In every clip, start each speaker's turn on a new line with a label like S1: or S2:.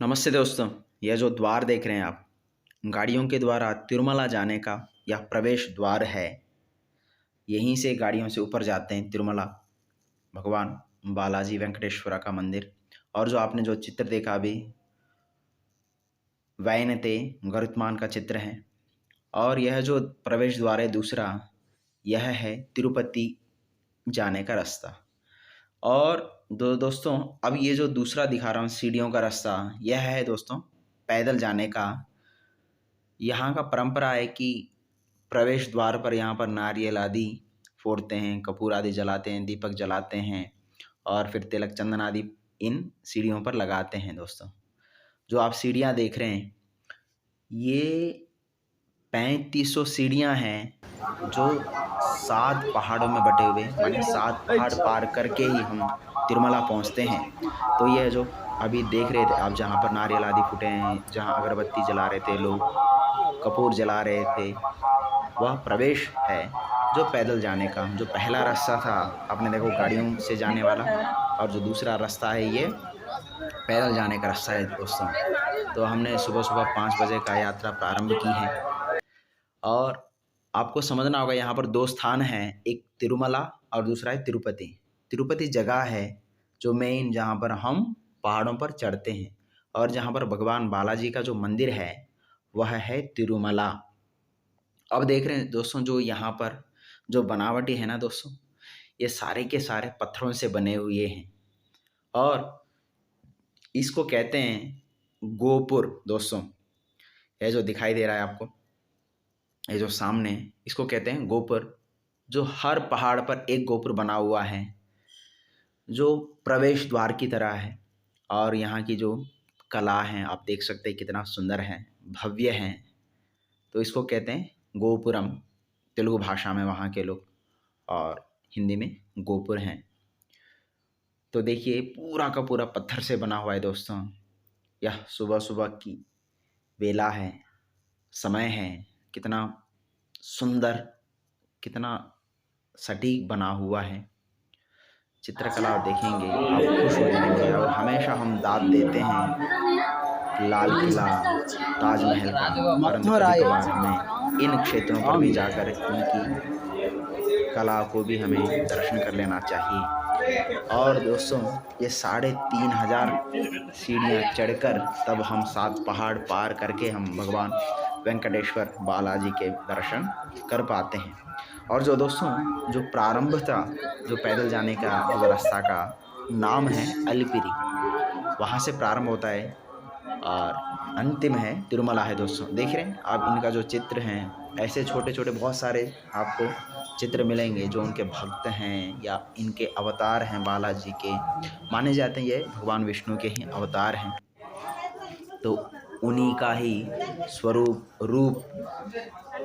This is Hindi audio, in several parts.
S1: नमस्ते दोस्तों। यह जो द्वार देख रहे हैं आप, गाड़ियों के द्वारा तिरुमला जाने का यह प्रवेश द्वार है। यहीं से गाड़ियों से ऊपर जाते हैं तिरुमला, भगवान बालाजी वेंकटेश्वरा का मंदिर। और जो आपने जो चित्र देखा अभी, वैनते गरुत्मान का चित्र है। और यह जो प्रवेश द्वार है दूसरा, यह है तिरुपति जाने का रास्ता। और दोस्तों, अब ये जो दूसरा दिखा रहा हूँ सीढ़ियों का रास्ता, यह है दोस्तों पैदल जाने का। यहाँ का परंपरा है कि प्रवेश द्वार पर यहाँ पर नारियल आदि फोड़ते हैं, कपूर आदि जलाते हैं, दीपक जलाते हैं और फिर तिलक चंदन आदि इन सीढ़ियों पर लगाते हैं। दोस्तों, जो आप सीढ़ियाँ देख रहे हैं, ये 3500 सीढ़ियाँ हैं जो 7 पहाड़ों में बटे हुए, माने 7 पहाड़ पार करके ही हम तिरुमला पहुँचते हैं। तो यह जो अभी देख रहे थे आप, जहाँ पर नारियल आदि फूटे हैं, जहाँ अगरबत्ती जला रहे थे लोग, कपूर जला रहे थे, वह प्रवेश है जो पैदल जाने का। जो पहला रास्ता था आपने देखो गाड़ियों से जाने वाला, और जो दूसरा रास्ता है ये पैदल जाने का रास्ता है दोस्तों। तो हमने सुबह सुबह 5 बजे का यात्रा प्रारंभ की है। और आपको समझना होगा, यहाँ पर 2 स्थान हैं, एक तिरुमला और दूसरा है तिरुपति। तिरुपति जगह है जो मेन, जहाँ पर हम पहाड़ों पर चढ़ते हैं, और जहाँ पर भगवान बालाजी का जो मंदिर है वह है तिरुमला। अब देख रहे हैं दोस्तों, जो यहाँ पर जो बनावटी है ना दोस्तों, ये सारे के सारे पत्थरों से बने हुए हैं। और इसको कहते हैं गोपुर। दोस्तों, यह जो दिखाई दे रहा है आपको, ये जो सामने, इसको कहते हैं गोपुर। जो हर पहाड़ पर एक गोपुर बना हुआ है जो प्रवेश द्वार की तरह है। और यहाँ की जो कला है आप देख सकते हैं, कितना सुंदर है, भव्य है। तो इसको कहते हैं गोपुरम, तेलुगु भाषा में वहाँ के लोग, और हिंदी में गोपुर हैं। तो देखिए पूरा का पूरा पत्थर से बना हुआ है दोस्तों। यह सुबह सुबह की बेला है, समय है, कितना सुंदर, कितना सटीक बना हुआ है। चित्रकला आप देखेंगे आप खुश हो जाएंगे। और हमेशा हम दाद देते हैं लाल किला, ताजमहल का, परंतु कभी कभार हमें इन क्षेत्रों पर भी जाकर इनकी कला को भी हमें दर्शन कर लेना चाहिए। और दोस्तों, ये 3500 सीढ़ियाँ चढ़कर तब हम 7 पहाड़ पार करके हम भगवान वेंकटेश्वर बालाजी के दर्शन कर पाते हैं। और जो दोस्तों, जो प्रारंभ था जो पैदल जाने का, जो रास्ता का नाम है अलिपिरी, वहाँ से प्रारंभ होता है और अंतिम है तिरुमला है। दोस्तों देख रहे हैं आप, इनका जो चित्र हैं, ऐसे छोटे छोटे बहुत सारे आपको चित्र मिलेंगे जो उनके भक्त हैं या इनके अवतार हैं बालाजी के। माने जाते हैं ये भगवान विष्णु के ही अवतार हैं। तो उन्हीं का ही स्वरूप रूप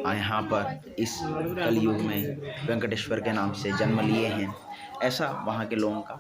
S1: यहाँ पर इस कलयुग में वेंकटेश्वर के नाम से जन्म लिए हैं, ऐसा वहाँ के लोगों का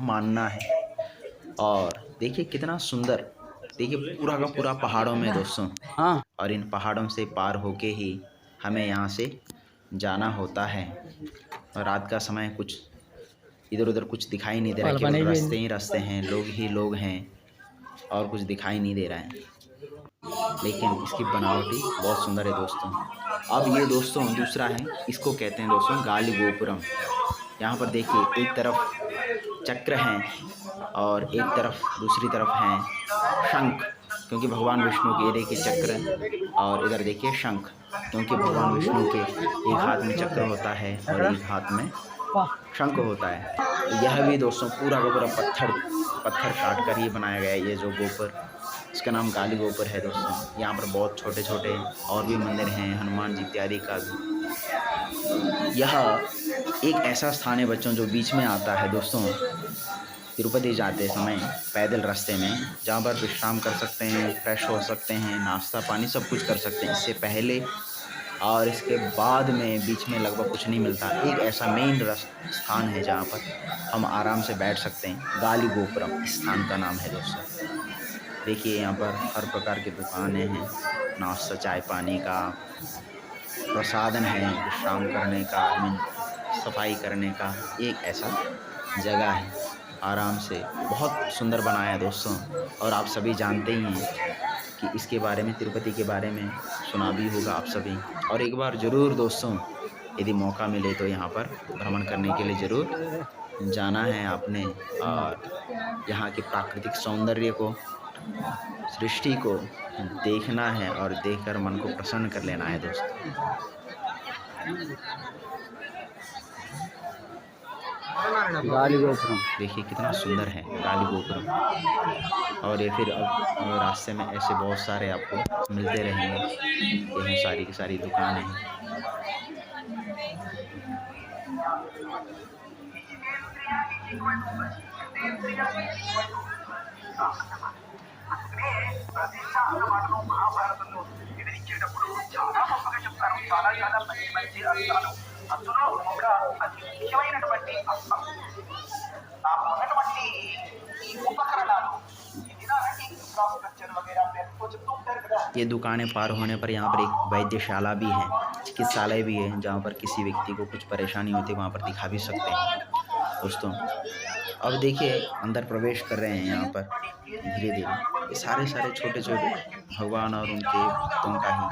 S1: मानना है। और देखिए कितना सुंदर, देखिए पूरा का पूरा पहाड़ों में दोस्तों। और इन पहाड़ों से पार होके ही हमें यहाँ से जाना होता है। और रात का समय कुछ इधर उधर कुछ दिखाई नहीं दे रहा, केवल रास्ते ही रास्ते हैं, लोग ही लोग हैं, और कुछ दिखाई नहीं दे रहा है। लेकिन इसकी बनावटी बहुत सुंदर है दोस्तों। अब ये दोस्तों दूसरा है, इसको कहते हैं दोस्तों गाली गोपुरम। यहाँ पर देखिए एक तरफ चक्र हैं और एक तरफ दूसरी तरफ हैं शंख, क्योंकि भगवान विष्णु के, ये देखिए चक्र, और इधर देखिए शंख, क्योंकि भगवान विष्णु के एक हाथ में चक्र होता है और एक हाथ में शंख होता है। तो यह भी दोस्तों पूरा का पूरा पत्थर काट कर ही बनाया गया है। ये जो गोपुर, इसका नाम गाली गोपुर है दोस्तों। यहाँ पर बहुत छोटे छोटे और भी मंदिर हैं, हनुमान जी इत्यादि का भी। यह एक ऐसा स्थान है बच्चों जो बीच में आता है दोस्तों तिरुपति जाते समय पैदल रास्ते में, जहाँ पर विश्राम कर सकते हैं, फ्रेश हो सकते हैं, नाश्ता पानी सब कुछ कर सकते हैं। इससे पहले और इसके बाद में बीच में लगभग कुछ नहीं मिलता। एक ऐसा मेन स्थान है जहाँ पर हम आराम से बैठ सकते हैं। गाली गोपुरम स्थान का नाम है दोस्तों। देखिए यहाँ पर हर प्रकार की दुकानें हैं, नाश्ता चाय पानी का, प्रसादन है, विश्राम करने का, सफाई करने का एक ऐसा जगह है। आराम से बहुत सुंदर बनाया है दोस्तों। और आप सभी जानते ही हैं कि इसके बारे में, तिरुपति के बारे में सुना भी होगा आप सभी। और एक बार ज़रूर दोस्तों, यदि मौका मिले तो यहाँ पर भ्रमण करने के लिए ज़रूर जाना है आपने। और यहाँ के प्राकृतिक सौंदर्य को, सृष्टि को देखना है और देखकर मन को प्रसन्न कर लेना है दोस्तों।
S2: गाली गोपुरम
S1: देखिए कितना सुंदर है गाली गोपुरम। और ये फिर अब रास्ते में ऐसे बहुत सारे आपको मिलते रहेंगे। यही सारी की सारी दुकानें हैं।
S2: అందులో ఒక అతి ముఖ్యమైనటువంటి అంశం నాకు ఉన్నటువంటి ఈ ఉపకరణాలు
S1: ये दुकानें पार होने पर यहाँ पर एक वैद्यशाला भी है, चिकित्सालय भी है, जहाँ पर किसी व्यक्ति को कुछ परेशानी होती है वहाँ पर दिखा भी सकते हैं दोस्तों। अब देखिए अंदर प्रवेश कर रहे हैं यहाँ पर धीरे धीरे। ये सारे छोटे छोटे भगवान और उनके भक्तों का ही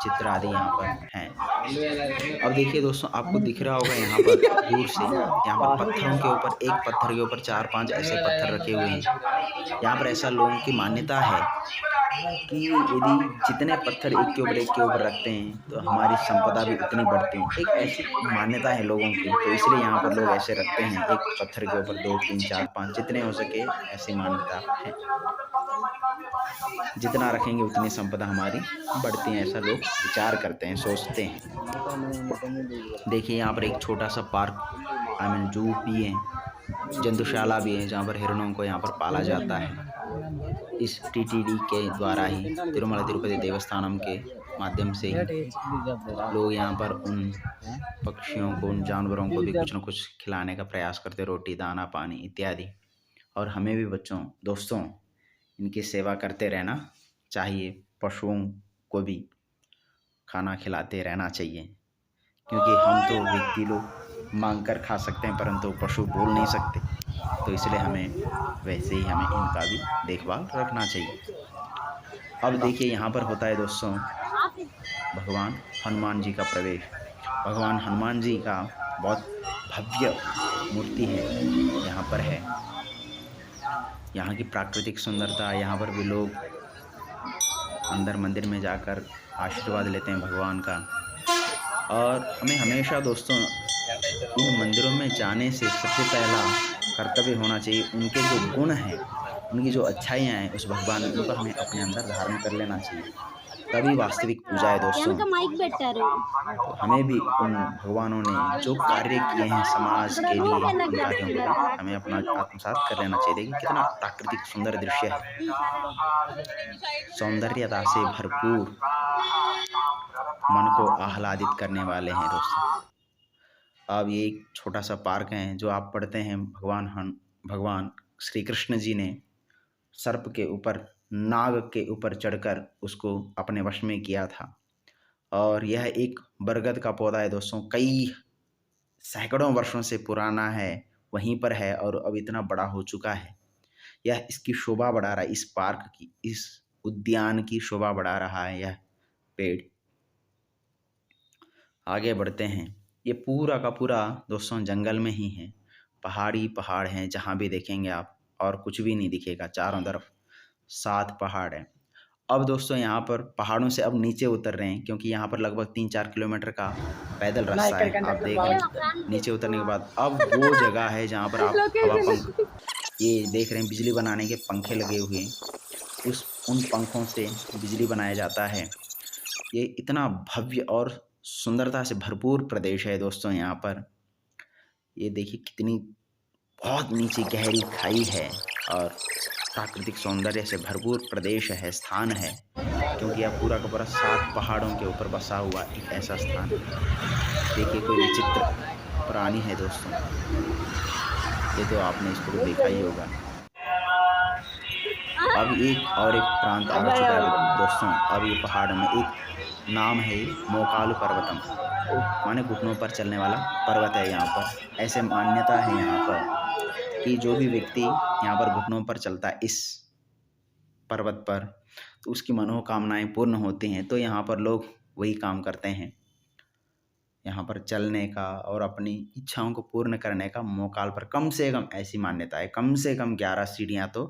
S1: चित्र आदि यहाँ पर हैं। अब देखिए दोस्तों, आपको दिख रहा होगा यहाँ पर दूर से, यहाँ पर पत्थरों के ऊपर, एक पत्थर के ऊपर 4-5 ऐसे पत्थर रखे हुए हैं। यहाँ पर ऐसा लोगों की मान्यता है कि यदि जितने पत्थर एक के ऊपर रखते हैं तो हमारी संपदा भी उतनी बढ़ती है। एक ऐसी मान्यता है लोगों की, तो इसलिए यहाँ पर लोग ऐसे रखते हैं, एक पत्थर के ऊपर 2, 3, 4, 5 जितने हो सके, ऐसी मान्यता है। जितना रखेंगे उतनी संपदा हमारी बढ़ती है, ऐसा लोग विचार करते हैं, सोचते हैं। देखिए यहाँ पर एक छोटा सा पार्क, जू भी है, जंतुशाला भी है, जहाँ पर हिरणों को यहाँ पर पाला जाता है। इस टीटीडी के द्वारा ही, तिरुमला तिरुपति देवस्थानम के माध्यम से ही लोग यहाँ पर उन पक्षियों को, उन जानवरों को भी कुछ न कुछ खिलाने का प्रयास करते, रोटी, दाना, पानी इत्यादि। और हमें भी दोस्तों इनकी सेवा करते रहना चाहिए। पशुओं को भी खाना खिलाते रहना चाहिए, क्योंकि हम तो व्यक्ति लोग मांग कर खा सकते हैं, परंतु पशु बोल नहीं सकते, तो इसलिए हमें वैसे ही हमें इनका भी देखभाल रखना चाहिए। अब देखिए यहाँ पर होता है दोस्तों भगवान हनुमान जी का प्रवेश। भगवान हनुमान जी का बहुत भव्य मूर्ति है यहाँ पर है। यहाँ की प्राकृतिक सुंदरता, यहाँ पर भी लोग अंदर मंदिर में जाकर आशीर्वाद लेते हैं भगवान का। और हमें हमेशा दोस्तों इन मंदिरों में जाने से सबसे पहला कर्तव्य होना चाहिए, उनके जो गुण हैं, उनकी जो अच्छाइयाँ हैं, उस भगवान उनको हमें अपने अंदर धारण कर लेना चाहिए, तभी वास्तविक पूजा है दोस्तों। तो हमें भी उन भगवानों ने जो कार्य किए हैं समाज के लिए, उन कार्यों को हमें अपना आत्मसात कर लेना चाहिए। देखिए कितना प्राकृतिक सुंदर दृश्य है, सौंदर्यता से भरपूर, मन को आह्लादित करने वाले हैं दोस्तों। अब ये एक छोटा सा पार्क है, जो आप पढ़ते हैं भगवान श्री कृष्ण जी ने सर्प के ऊपर, नाग के ऊपर चढ़कर उसको अपने वश में किया था। और यह एक बरगद का पौधा है दोस्तों, कई सैकड़ों वर्षों से पुराना है, वहीं पर है और अब इतना बड़ा हो चुका है। यह इसकी शोभा बढ़ा रहा है, इस पार्क की, इस उद्यान की शोभा बढ़ा रहा है यह पेड़। आगे बढ़ते हैं। ये पूरा का पूरा दोस्तों जंगल में ही है, पहाड़ हैं, जहाँ भी देखेंगे आप, और कुछ भी नहीं दिखेगा, चारों तरफ 7 पहाड़ हैं। अब दोस्तों यहाँ पर पहाड़ों से अब नीचे उतर रहे हैं, क्योंकि यहाँ पर लगभग 3-4 किलोमीटर का पैदल रास्ता है। आप देख रहे हैं नीचे उतरने के बाद अब वो जगह है जहाँ पर आप हवा पंख, ये देख रहे हैं बिजली बनाने के पंखे लगे हुए हैं, उन पंखों से बिजली बनाया जाता है। ये इतना भव्य और सुंदरता से भरपूर प्रदेश है दोस्तों यहाँ पर। ये देखिए कितनी बहुत नीचे गहरी खाई है और प्राकृतिक सौंदर्य से भरपूर प्रदेश है, स्थान है, क्योंकि यह पूरा का पूरा 7 पहाड़ों के ऊपर बसा हुआ एक ऐसा स्थान है। देखिए कोई विचित्र प्राणी है दोस्तों, ये तो आपने इसको देखा ही होगा। अब एक प्रांत आ चुका है दोस्तों। अब ये पहाड़ में एक नाम है मोकालू पर्वतम, माने घुटनों पर चलने वाला पर्वत है यहाँ पर, ऐसे मान्यता है यहाँ पर। कि जो भी व्यक्ति यहाँ पर घुटनों पर चलता है इस पर्वत पर, तो उसकी मनोकामनाएं पूर्ण होती हैं। तो यहाँ पर लोग वही काम करते हैं, यहाँ पर चलने का और अपनी इच्छाओं को पूर्ण करने का। मोकाल पर कम से कम, ऐसी मान्यता है, कम से कम 11 सीढ़ियाँ तो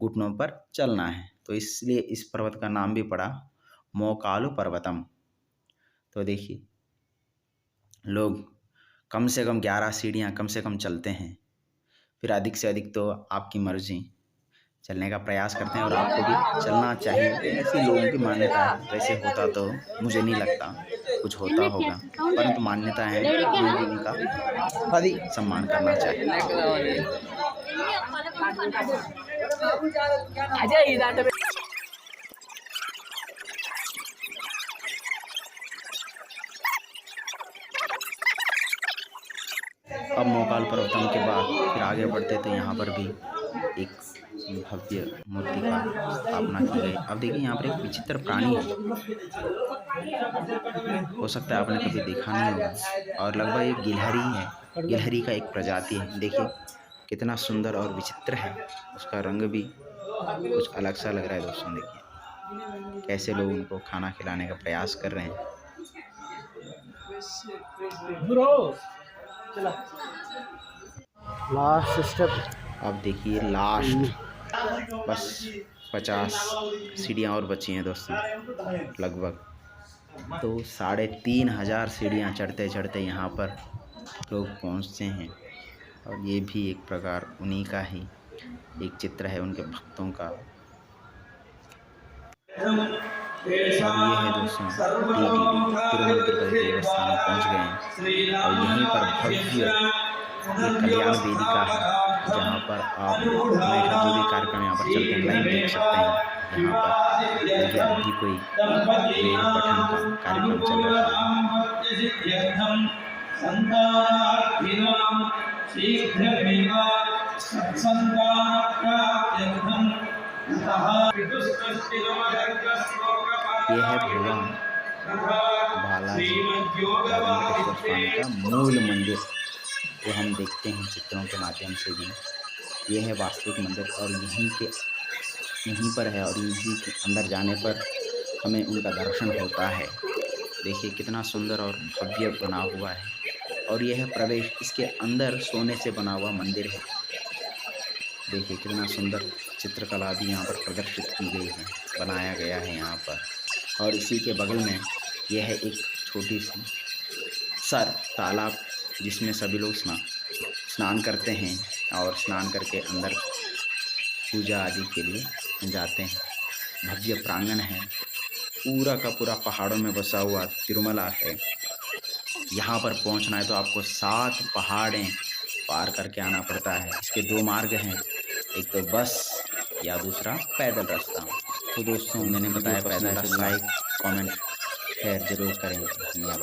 S1: घुटनों पर चलना है। तो इसलिए इस पर्वत का नाम भी पड़ा मोकालु पर्वतम। तो देखिए लोग कम से कम 11 सीढ़ियाँ कम से कम चलते हैं, फिर अधिक से अधिक तो आपकी मर्जी चलने का प्रयास करते हैं, और आपको भी चलना चाहिए। ऐसी लोगों की मान्यता है। वैसे होता तो मुझे नहीं लगता कुछ होता होगा, परंतु मान्यता है, हमें भी उनका सम्मान करना चाहिए। अब मोकाल पर्वतम के बाद फिर आगे बढ़ते तो यहाँ पर भी एक भव्य मूर्ति का स्थापना की गई। अब देखिए यहाँ पर एक विचित्र प्राणी है, हो सकता है आपने कभी देखा नहीं होगा, और लगभग एक गिलहरी है। गिलहरी का एक प्रजाति है। देखिए कितना सुंदर और विचित्र है, उसका रंग भी कुछ अलग सा लग रहा है। दोस्तों देखिए कैसे लोग उनको खाना खिलाने का प्रयास कर रहे हैं।
S2: Last step.
S1: अब देखिए लास्ट बस 50 सीढ़ियाँ और बची हैं दोस्तों लगभग। तो 3500 सीढ़ियाँ चढ़ते चढ़ते यहाँ पर लोग पहुँचते हैं, और ये भी एक प्रकार उन्हीं का ही एक चित्र है, उनके भक्तों का। अब ये है दोस्तों तिरुमल तिरुपति देवस्थान पहुँच गए हैं, और यहीं पर भव्य एक कल्याण वेदिका है, जहाँ पर आप हमेशा जो भी कार्यक्रम यहाँ पर चलते हैं लाइव देख सकते हैं। यहाँ पर देखिए अभी कोई वेद पठन का कार्यक्रम चल रहा है। यह है भगवान बालाजी वेंकटेश्वर स्वामी का मूल मंदिर, जो हम देखते हैं चित्रों के माध्यम से भी। यह है वास्तविक मंदिर, और यहीं पर है, और यहीं के अंदर जाने पर हमें उनका दर्शन होता है। देखिए कितना सुंदर और भव्य बना हुआ है, और यह है प्रवेश। इसके अंदर सोने से बना हुआ मंदिर है। देखिए कितना सुंदर चित्रकला भी यहाँ पर प्रदर्शित की गई है, बनाया गया है यहाँ पर। और इसी के बगल में यह है एक छोटी सी तालाब, जिसमें सभी लोग स्नान करते हैं, और स्नान करके अंदर पूजा आदि के लिए जाते हैं। भव्य प्रांगण है, पूरा का पूरा पहाड़ों में बसा हुआ तिरुमला है। यहाँ पर पहुँचना है तो आपको 7 पहाड़ें पार करके आना पड़ता है। इसके 2 मार्ग हैं, एक तो बस या दूसरा पैदल रास्ता। तो दोस्तों मैंने बताया पैदल रास्ता, लाइक कमेंट शेयर जरूर करें। धन्यवाद।